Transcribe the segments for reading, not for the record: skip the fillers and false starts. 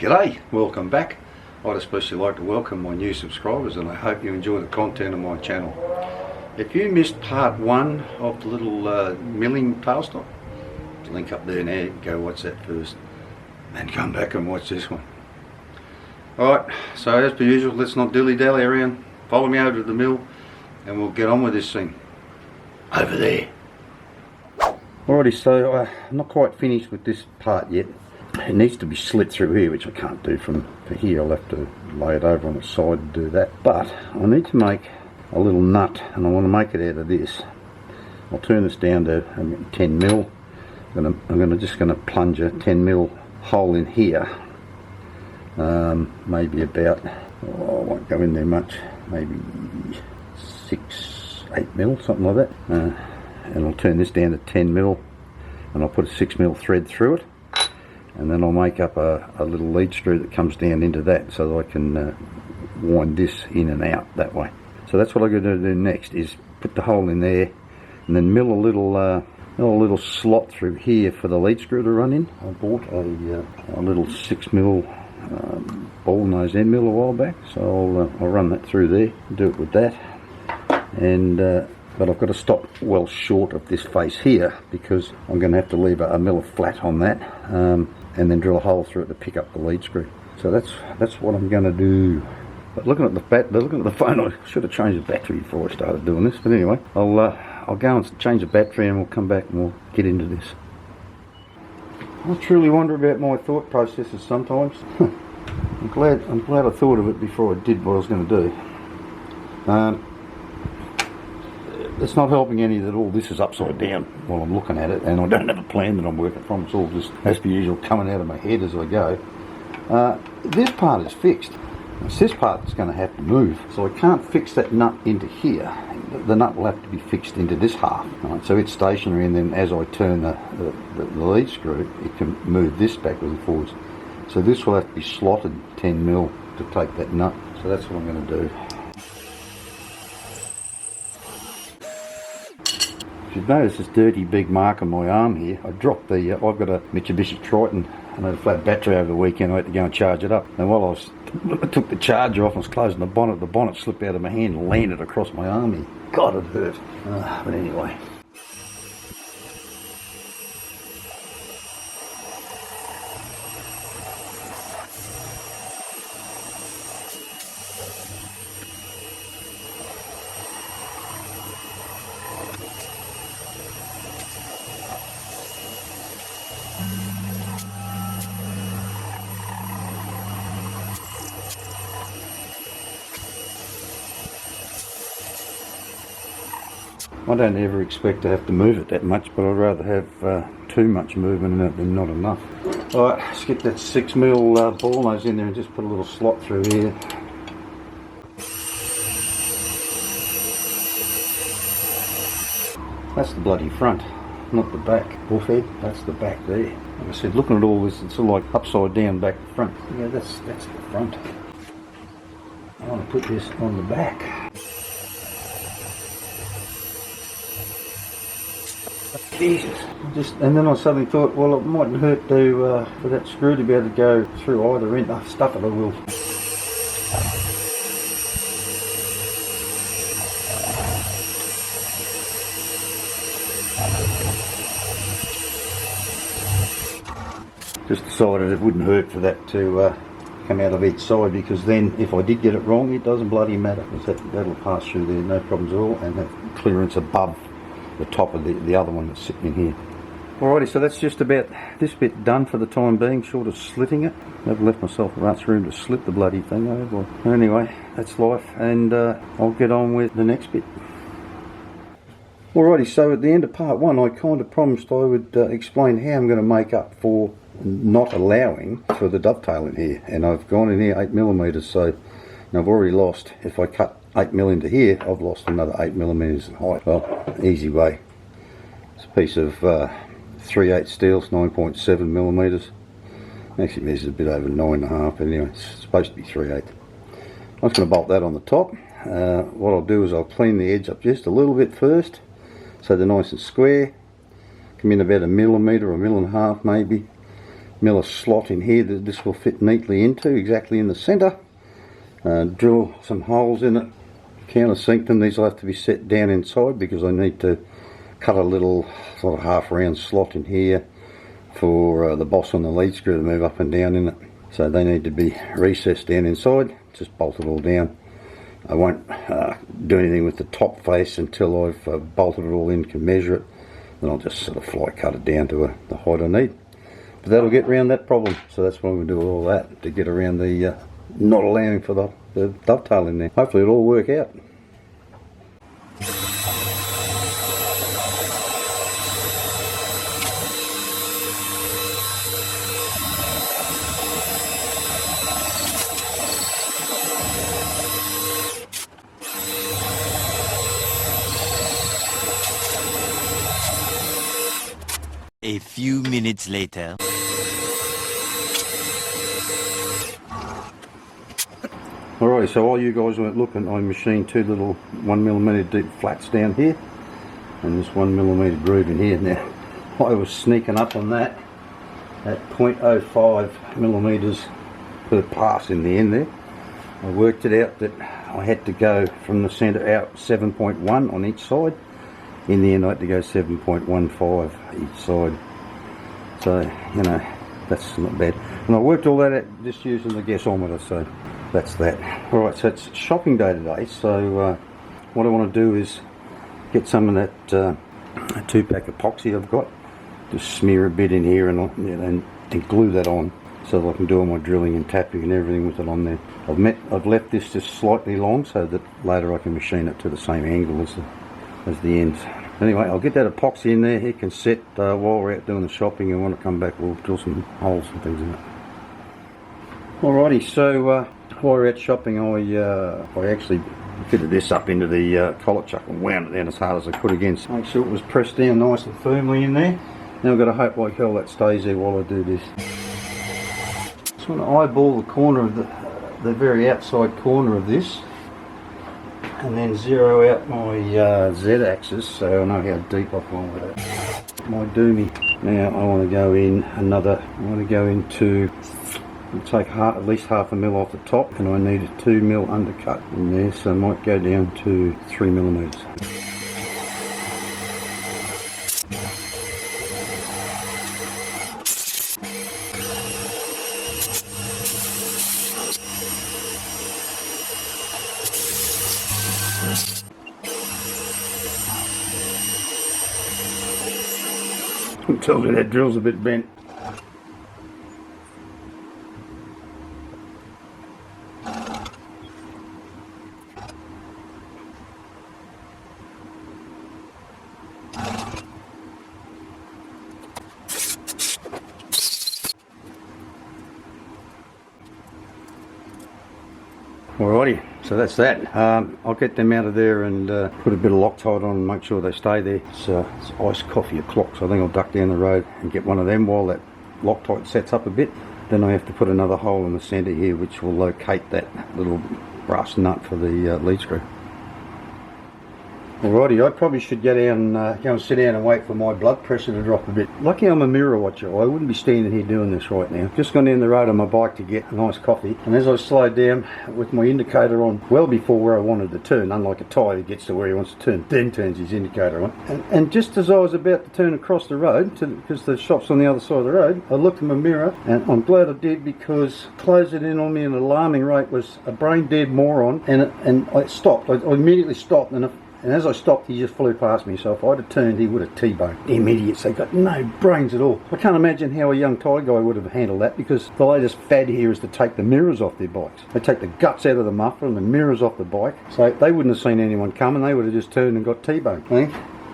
G'day, welcome back. I'd especially like to welcome my new subscribers, and I hope you enjoy the content of my channel. If you missed part 1 of the little milling tailstock, link up there now, go watch that first, then come back and watch this one. Alright, so as per usual, let's not dilly-dally around. Follow me over to the mill and we'll get on with this thing. Over there. Alrighty, so I'm not quite finished with this part yet. It needs to be slit through here, which I can't do from here. I'll have to lay it over on the side to do that. But I need to make a little nut, and I want to make it out of this. I'll turn this down to 10 mil. I'm just going to plunge a 10 mil hole in here. Maybe about, I won't go in there much, maybe 8 mil, something like that. And I'll turn this down to 10 mil, and I'll put a 6 mil thread through it. And then I'll make up a little lead screw that comes down into that, so that I can wind this in and out that way. So that's what I'm going to do next, is put the hole in there and then mill a little slot through here for the lead screw to run in. I bought a little 6 mil ball nose end mill a while back, so I'll run that through there, do it with that. And but I've got to stop well short of this face here, because I'm going to have to leave a mill of flat on that, and then drill a hole through it to pick up the lead screw. So that's what I'm going to do. But looking at the phone, I should have changed the battery before I started doing this. But anyway, I'll go and change the battery, and we'll come back and we'll get into this. I truly wonder about my thought processes sometimes. I'm glad I thought of it before I did what I was going to do. It's not helping any that all this is upside down while I'm looking at it, and I don't have a plan that I'm working from. It's all just, as per usual, coming out of my head as I go. This part is fixed. It's this part that's going to have to move, so I can't fix that nut into here. The nut will have to be fixed into this half. Right? So it's stationary, and then as I turn the lead screw, it can move this backwards and forwards. So this will have to be slotted 10 mil to take that nut. So that's what I'm going to do. If you've noticed this dirty big mark on my arm here, I dropped I've got a Mitsubishi Triton, and I had a flat battery over the weekend. I had to go and charge it up. And while I took the charger off and was closing the bonnet slipped out of my hand and landed across my arm here. God, it hurt. But anyway. I don't ever expect to have to move it that much, but I'd rather have too much movement in it than not enough. Alright, let's get that 6 mil ball nose in there and just put a little slot through here. That's the bloody front, not the back. Bullhead, that's the back there. Like I said, looking at all this, it's all like upside down back to front. Yeah, that's the front. I want to put this on the back. Jesus. And then I suddenly thought, well, it mightn't hurt for that screw to be able to go through either end. Oh, stuff it, I will. Just decided it wouldn't hurt for that to come out of each side, because then if I did get it wrong, it doesn't bloody matter, because that'll pass through there, no problems at all, and have clearance above the top of the other one that's sitting in here. Alrighty, so that's just about this bit done for the time being, short of slitting it. I've left myself much room to slit the bloody thing over. Anyway, that's life, and I'll get on with the next bit. Alrighty, so at the end of part 1, I kind of promised I would explain how I'm going to make up for not allowing for the dovetail in here, and I've gone in here 8mm, so I've already lost, if I cut 8 mil into here, I've lost another 8mm in height. Well, easy way. It's a piece of 3/8 steel, 9.7mm. Actually measures a bit over 9.5, but anyway, it's supposed to be 3/8. I'm just going to bolt that on the top. What I'll do is I'll clean the edge up just a little bit first, so they're nice and square. Come in about 1mm or 1.5mm maybe, mill a slot in here that this will fit neatly into, exactly in the centre. Drill some holes in it, countersink them. These will have to be set down inside because I need to cut a little sort of half round slot in here for the boss on the lead screw to move up and down in it. So they need to be recessed down inside. Just bolt it all down. I won't do anything with the top face until I've bolted it all in, can measure it. Then I'll just sort of fly cut it down to the height I need. But that'll get around that problem. So that's why we'll do all that, to get around the not allowing for the dovetail in there. Hopefully it'll all work out. A few minutes later. Alright, so while you guys weren't looking, I machined two little 1mm deep flats down here and this 1mm groove in here. Now, I was sneaking up on that at 0.05mm per pass in the end there. I worked it out that I had to go from the centre out 7.1 on each side. In the end I had to go 7.15 each side. So, you know, that's not bad. And I worked all that out just using the gasometer, so that's that. Alright, so it's shopping day today, so what I want to do is get some of that 2-pack epoxy I've got, just smear a bit in here and glue that on so that I can do all my drilling and tapping and everything with it on there. I've left this just slightly long so that later I can machine it to the same angle as the ends. Anyway, I'll get that epoxy in there. It can set while we're out doing the shopping, and when I come back we'll drill some holes and things in it. Alrighty, so while we're out shopping I actually fitted this up into the collet chuck and wound it down as hard as I could again. So make sure it was pressed down nice and firmly in there. Now I've got to hope like hell that stays there while I do this. Just want to eyeball the corner of the very outside corner of this, and then zero out my Z-axis so I know how deep I've gone with it. My doomy. Now I want to go in into, take at least half a mil off the top, and I need a 2mm undercut in there, so I might go down to 3mm. Tells me that drill's a bit bent. Alrighty, so that's that. I'll get them out of there and put a bit of Loctite on and make sure they stay there. It's iced coffee o'clock, so I think I'll duck down the road and get one of them while that Loctite sets up a bit. Then I have to put another hole in the centre here which will locate that little brass nut for the lead screw. Alrighty, I probably should go down, go and sit down and wait for my blood pressure to drop a bit. Lucky I'm a mirror watcher, I wouldn't be standing here doing this right now. Just gone down the road on my bike to get a nice coffee, and as I slowed down with my indicator on well before where I wanted to turn, unlike a tyre who gets to where he wants to turn, then turns his indicator on. And just as I was about to turn across the road, because the shop's on the other side of the road, I looked in my mirror, and I'm glad I did, because closing in on me at an alarming rate was a brain dead moron, and I stopped. I immediately stopped, and as I stopped, he just flew past me, so if I'd have turned, he would have T-boned. Them idiots, they've got no brains at all. I can't imagine how a young Thai guy would have handled that, because the latest fad here is to take the mirrors off their bikes. They take the guts out of the muffler and the mirrors off the bike, so they wouldn't have seen anyone coming, they would have just turned and got T-boned.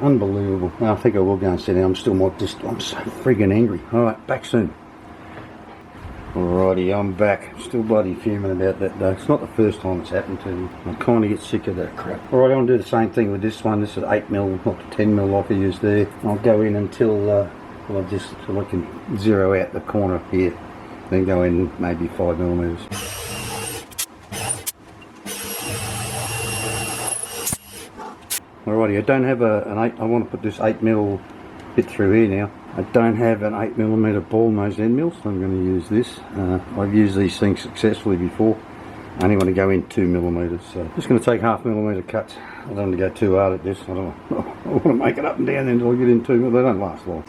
Unbelievable. Well, I think I will go and sit down. I'm so friggin' angry. Alright, back soon. Alrighty, I'm back. Still bloody fuming about that though. It's not the first time it's happened to me. I kind of get sick of that crap. Alright, I'm going to do the same thing with this one. This is 8mm, not the 10mm like I used there. I'll go in until I can zero out the corner here. Then go in maybe 5mm. Alrighty, I don't have an 8. I want to put this 8mm bit through here now. I don't have an 8mm ball nose end mill, so I'm going to use this. I've used these things successfully before. I only want to go in 2mm, so I'm just going to take 0.5mm cuts. I don't want to go too hard at this. I want to make it up and down until I get in 2mm. They don't last long.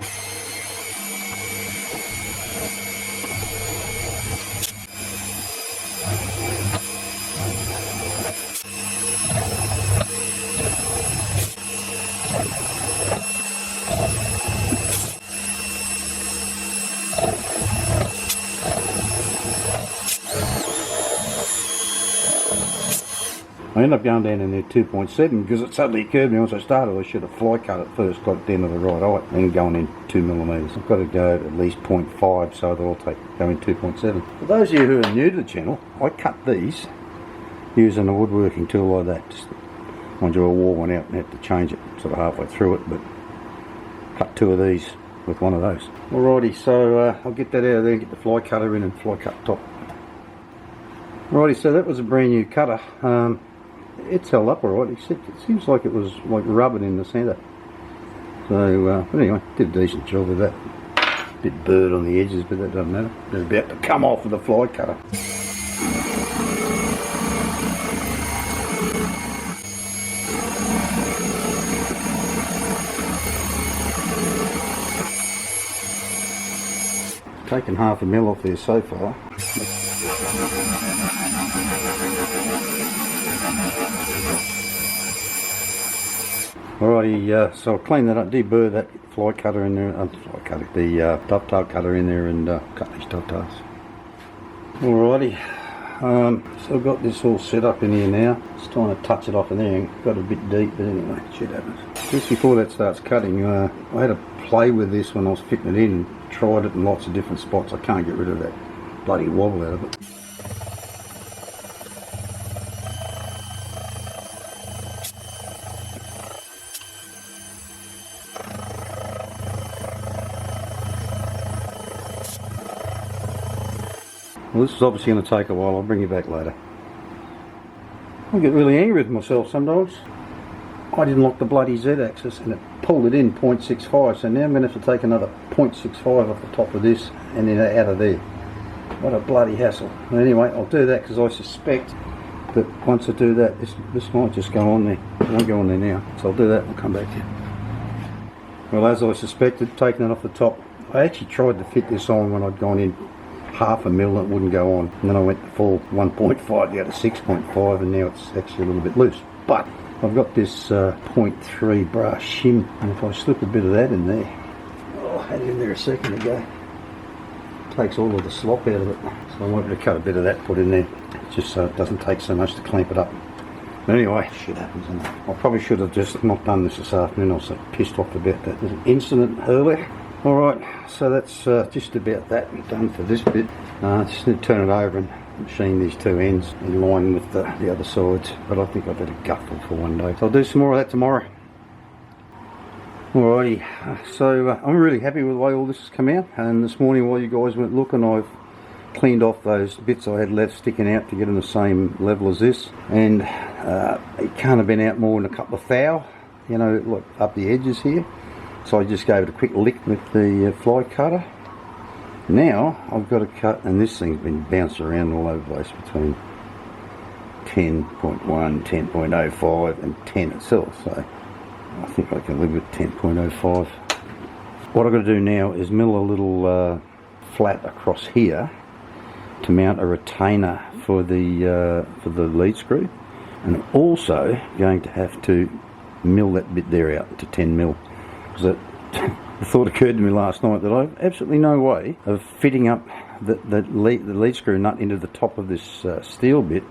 I ended up going down in there 2.7 because it suddenly occurred to me once I started I should have fly cut it first, got it down to the right height, then going in 2mm. I've got to go at least 0.5 so that I'll go in 2.7. For those of you who are new to the channel, I cut these using a woodworking tool like that. Just, mind you, I wore one out and had to change it sort of halfway through it, but cut 2 of these with one of those. Alrighty, so I'll get that out of there and get the fly cutter in and fly cut top. Alrighty, so that was a brand new cutter. It's held up alright, except it seems like it was like rubbing in the centre. So, but anyway, did a decent job with that. Bit burred on the edges, but that doesn't matter. It's about to come off with the fly cutter. Taken 0.5mm off there so far. Alrighty, so I'll clean that up, deburr that fly cutter in there, the dovetail cutter in there, and cut these dovetails. Alrighty, so I've got this all set up in here now. Just trying to touch it off in there, got a bit deep, but anyway, shit happens. Just before that starts cutting, I had to play with this when I was fitting it in, tried it in lots of different spots. I can't get rid of that bloody wobble out of it. Well, this is obviously going to take a while. I'll bring you back later. I get really angry with myself sometimes. I didn't lock the bloody Z-axis and it pulled it in 0.65, so now I'm going to have to take another 0.65 off the top of this and then out of there. What a bloody hassle. Anyway, I'll do that because I suspect that once I do that, this might just go on there. It won't go on there now, so I'll do that and I'll come back to you. Well, as I suspected, taking it off the top, I actually tried to fit this on when I'd gone in 0.5mm, it wouldn't go on, and then I went to full 1.5 down to 6.5, and now it's actually a little bit loose. But I've got this 0.3 brass shim, and if I slip a bit of that in there, oh, I had it in there a second ago, it takes all of the slop out of it. So I might be able to cut a bit of that, put in there, just so it doesn't take so much to clamp it up. But anyway, shit happens, and I probably should have just not done this afternoon. I was so pissed off about that. There's an incident earlier. Alright, so that's just about that done for this bit. Just need to turn it over and machine these 2 ends in line with the other sides, but I think I better gutful for one day. So I'll do some more of that tomorrow. Alrighty, so I'm really happy with the way all this has come out, and this morning while you guys weren't looking, I've cleaned off those bits I had left sticking out to get them the same level as this, and it can't have been out more than a couple of thou, you know, like up the edges here. So I just gave it a quick lick with the fly cutter. Now I've got to cut, and this thing's been bounced around all over the place between 10.1, 10.05 and 10 itself, so I think I can live with 10.05. What I've got to do now is mill a little flat across here to mount a retainer for the lead screw, and I'm also going to have to mill that bit there out to 10mm. The thought occurred to me last night that I have absolutely no way of fitting up the lead screw nut into the top of this steel bit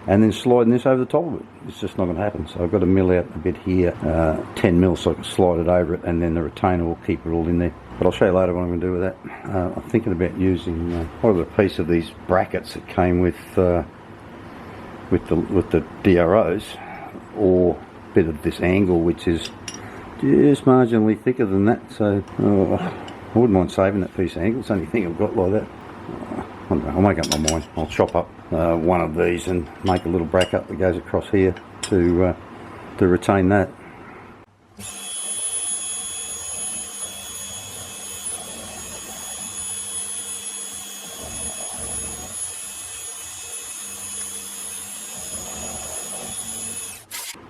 and then sliding this over the top of it. It's just not going to happen. So I've got to mill out a bit here, 10mm, so I can slide it over it, and then the retainer will keep it all in there. But I'll show you later what I'm going to do with that. I'm thinking about using part of the piece of these brackets that came with the DROs, or a bit of this angle, which is just marginally thicker than that, so I wouldn't mind saving that piece of angle. It's the only thing I've got like that. I don't know, I'll make up my mind. I'll chop up one of these and make a little bracket that goes across here to retain that.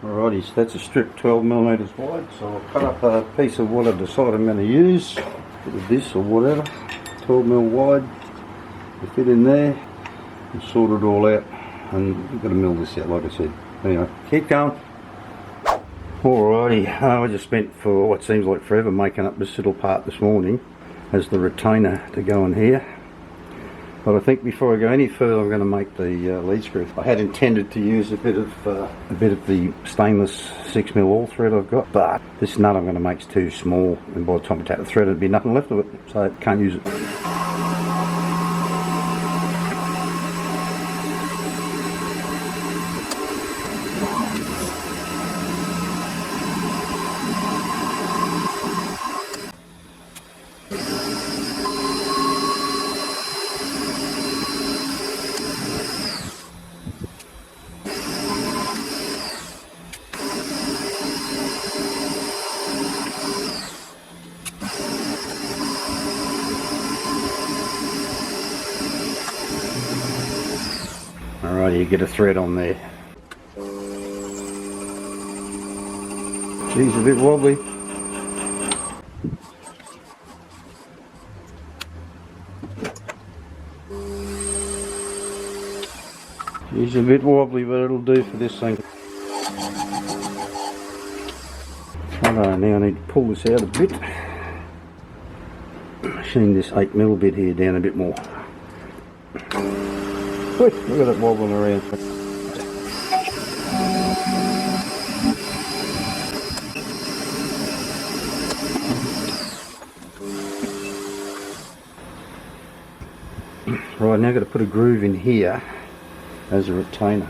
Alrighty, so that's a strip 12mm wide, so I'll cut up a piece of what I decide I'm going to use, bit of this or whatever, 12mm wide, to fit in there, and sort it all out, and you've got to mill this out like I said. Anyway, keep going. Alrighty, I just spent for what seems like forever making up this little part this morning as the retainer to go in here. But I think before I go any further, I'm going to make the lead screw. I had intended to use a bit of the stainless 6mm all thread I've got, but this nut I'm going to make is too small, and by the time I take the thread, there'd be nothing left of it, so I can't use it. Alright, you get a thread on there. Geez, a bit wobbly. Geez, a bit wobbly, but it'll do for this thing. Alright, now I need to pull this out a bit. Machine this 8mm bit here down a bit more. Look at it wobbling around. Right, now I've got to put a groove in here as a retainer.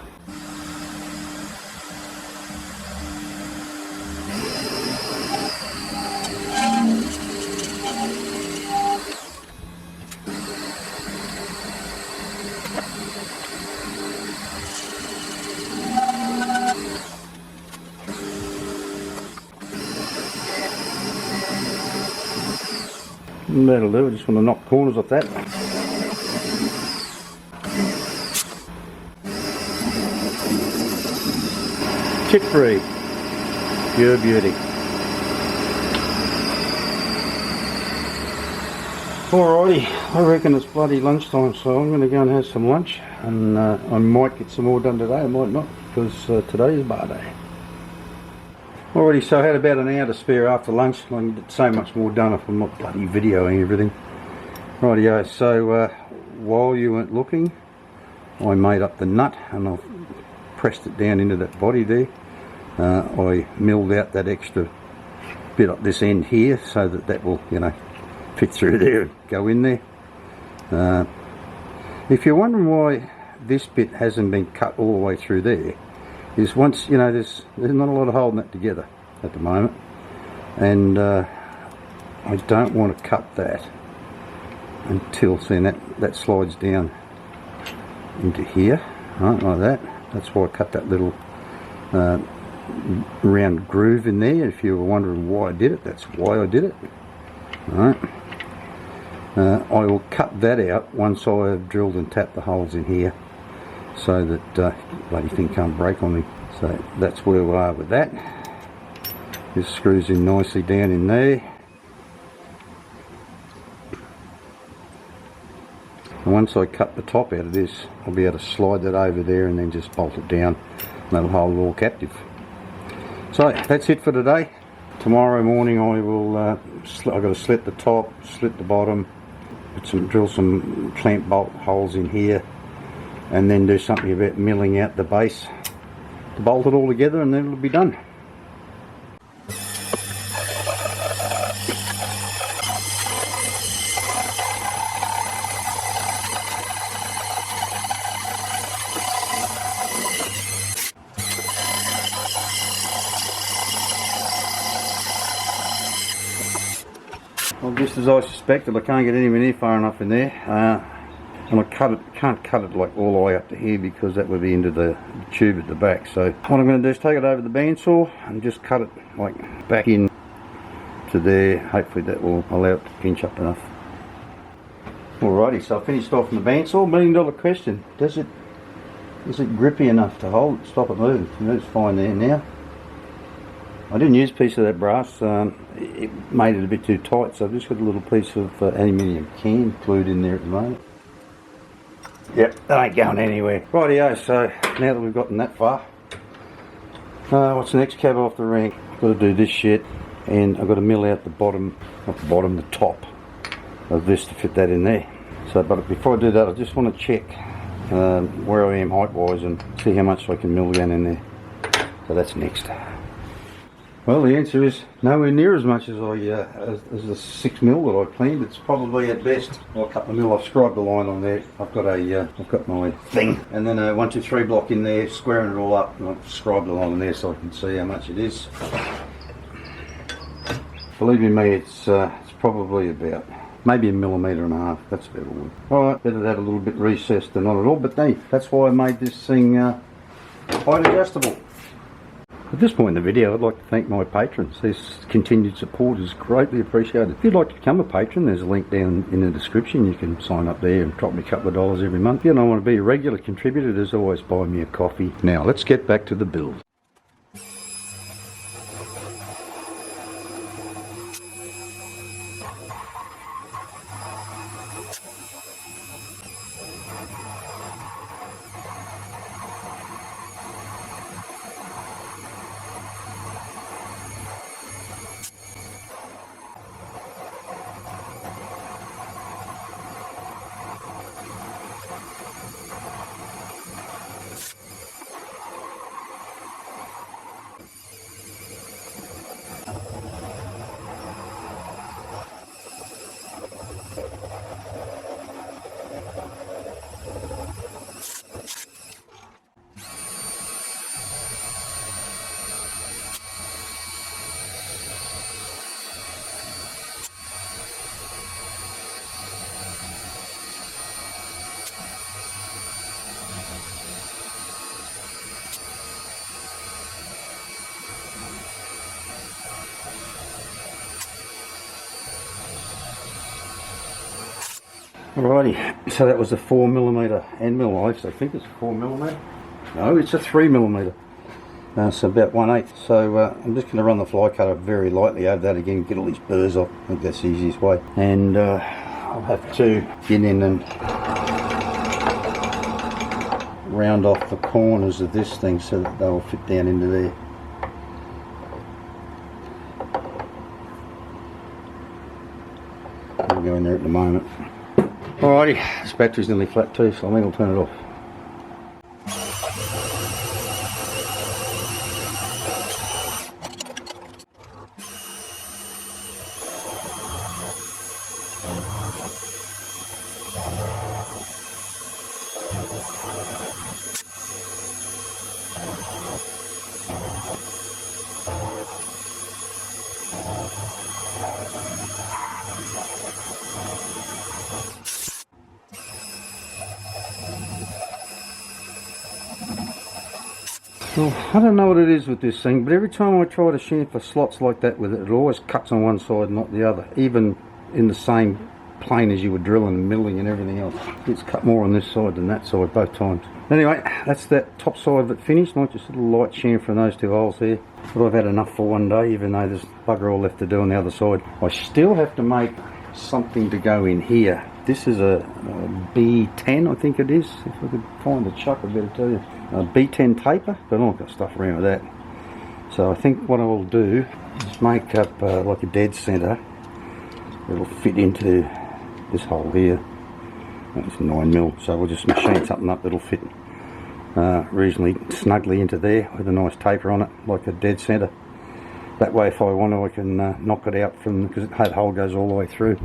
And that'll do, I just want to knock corners off that. Chip free, pure beauty. Alrighty, I reckon it's bloody lunchtime, so I'm going to go and have some lunch, and I might get some more done today, I might not, because today is bar day. Alrighty, so I had about an hour to spare after lunch. I can get so much more done if I'm not bloody videoing everything. Rightio, so while you weren't looking, I made up the nut and I've pressed it down into that body there. I milled out that extra bit up this end here so that that will, you know, fit through there and go in there. If you're wondering why this bit hasn't been cut all the way through there, is once, you know, there's not a lot of holding that together at the moment, and I don't want to cut that until, seeing that slides down into here, right, like that. That's why I cut that little round groove in there. If you were wondering why I did it, that's why I did it. Alright, I will cut that out once I have drilled and tapped the holes in here, so that bloody thing can't break on me. So that's where we are with that. This screws in nicely down in there. And once I cut the top out of this, I'll be able to slide that over there and then just bolt it down, and that'll hold it all captive. So that's it for today. Tomorrow morning I will, I've got to slit the top, slit the bottom, drill some clamp bolt holes in here, and then do something about milling out the base to bolt it all together, and then it'll be done. Well, just as I suspected, I can't get anywhere near far enough in there. And I can't cut it like all the way up to here, because that would be into the tube at the back. So what I'm going to do is take it over the bandsaw and just cut it like back in to there. Hopefully that will allow it to pinch up enough. Alrighty, so I finished off on the bandsaw. $1 million question: is it grippy enough to hold it, stop it moving? It's fine there now. I didn't use a piece of that brass, it made it a bit too tight, so I've just got a little piece of aluminium can glued in there at the moment. Yep, that ain't going anywhere. Rightio, so now that we've gotten that far, what's next? Cab off the rank. I've got to do this shit, and I've got to mill out the bottom, not the bottom, the top of this to fit that in there. So, but before I do that, I just want to check where I am height-wise and see how much I can mill down in there. So that's next. Well, the answer is nowhere near as much as as the 6 mil that I planned. It's probably at best a couple of mil. I've scribed a line on there. I've got my thing, and then a 1, 2, 3 block in there, squaring it all up. And I've scribed a line on there so I can see how much it is. Believe you me, it's probably about maybe 1.5 millimeters. That's better wood. All right, better that a little bit recessed than not at all. But hey, that's why I made this thing height adjustable. At this point in the video, I'd like to thank my patrons. Their continued support is greatly appreciated. If you'd like to become a patron, there's a link down in the description. You can sign up there and drop me a couple of dollars every month. If you don't want to be a regular contributor, there's always buy me a coffee. Now, let's get back to the build. Alrighty, so that was a 4mm end mill. I think it's 4mm. No, it's a 3mm. So about 1/8. So I'm just going to run the fly cutter very lightly over that again, get all these burrs off. I think that's the easiest way. And I'll have to get in and round off the corners of this thing so that they'll fit down into there. I'll go in there at the moment. Alrighty, this battery's nearly flat too, so I think I'll turn it off. Well, I don't know what it is with this thing, but every time I try to chamfer slots like that with it, it always cuts on one side and not the other, even in the same plane as you were drilling and milling and everything else. It's cut more on this side than that side both times. Anyway, that's that top side of it finished. Like just a little light chamfer in those 2 holes there. But I've had enough for one day, even though there's bugger all left to do on the other side. I still have to make something to go in here. This is a B10, I think it is. If I could find the chuck, I'd better tell you. A B10 taper, but I'm not going to stuff around with that. So I think what I will do is make up like a dead centre. It'll fit into this hole here. That's 9mm, so we'll just machine something up that'll fit reasonably snugly into there with a nice taper on it, like a dead centre. That way, if I want to, I can knock it out from, because that hole goes all the way through.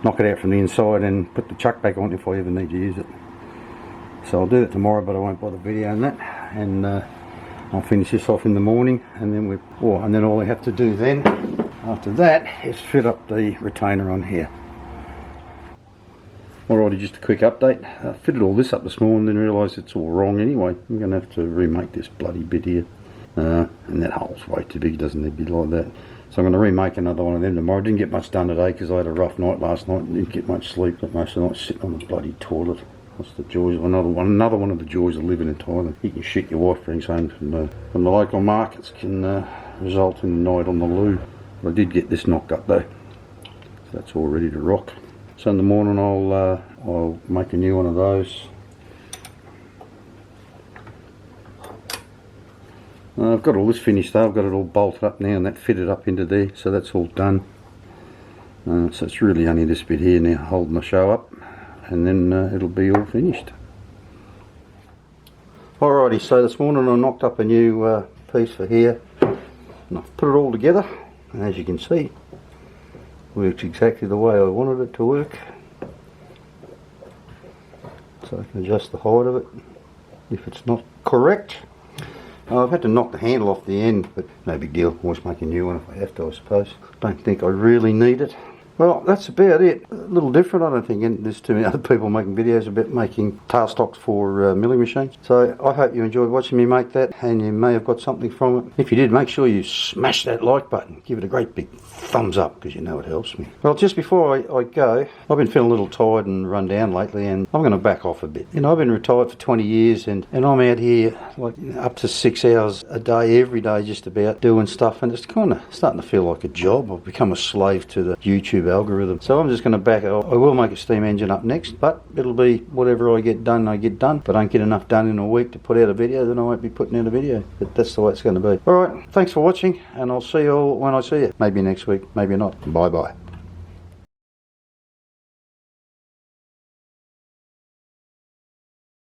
Knock it out from the inside and put the chuck back on if I ever need to use it. So I'll do it tomorrow, but I won't bother videoing that, and I'll finish this off in the morning, and then and then all I have to do then, after that, is fit up the retainer on here. Alrighty, just a quick update. I fitted all this up this morning, then realised it's all wrong anyway. I'm going to have to remake this bloody bit here, and that hole's way too big. It doesn't need to be like that. So I'm going to remake another one of them tomorrow. I didn't get much done today because I had a rough night last night and didn't get much sleep. But most of the night sitting on the bloody toilet. What's the joys of another one of the joys of living in Thailand. You can shit your wife brings home from the local markets can result in a night on the loo. I did get this knocked up though, so that's all ready to rock. So in the morning I'll make a new one of those. I've got all this finished though. I've got it all bolted up now and that fitted up into there, so that's all done. So it's really only this bit here now holding the show up, and then it'll be all finished. Alrighty, so this morning I knocked up a new piece for here, and I've put it all together, and as you can see, works exactly the way I wanted it to work. So I can adjust the height of it if it's not correct. I've had to knock the handle off the end, but no big deal. Always make a new one if I have to, I suppose. Don't think I really need it. Well, that's about it. A little different, I don't think, and there's too many other people making videos about making tailstocks for milling machines. So I hope you enjoyed watching me make that, and you may have got something from it. If you did, make sure you smash that like button. Give it a great big thumbs up, because you know it helps me. Well, just before I go, I've been feeling a little tired and run down lately, and I'm going to back off a bit. You know, I've been retired for 20 years, and I'm out here like up to 6 hours a day, every day just about, doing stuff, and it's kind of starting to feel like a job. I've become a slave to the YouTube algorithm. So I'm just going to back it off. I will make a steam engine up next, but it'll be whatever I get done, I get done. If I don't get enough done in a week to put out a video, then I won't be putting out a video. But that's the way it's going to be. Alright, thanks for watching, and I'll see you all when I see you. Maybe next week, maybe not. Bye bye.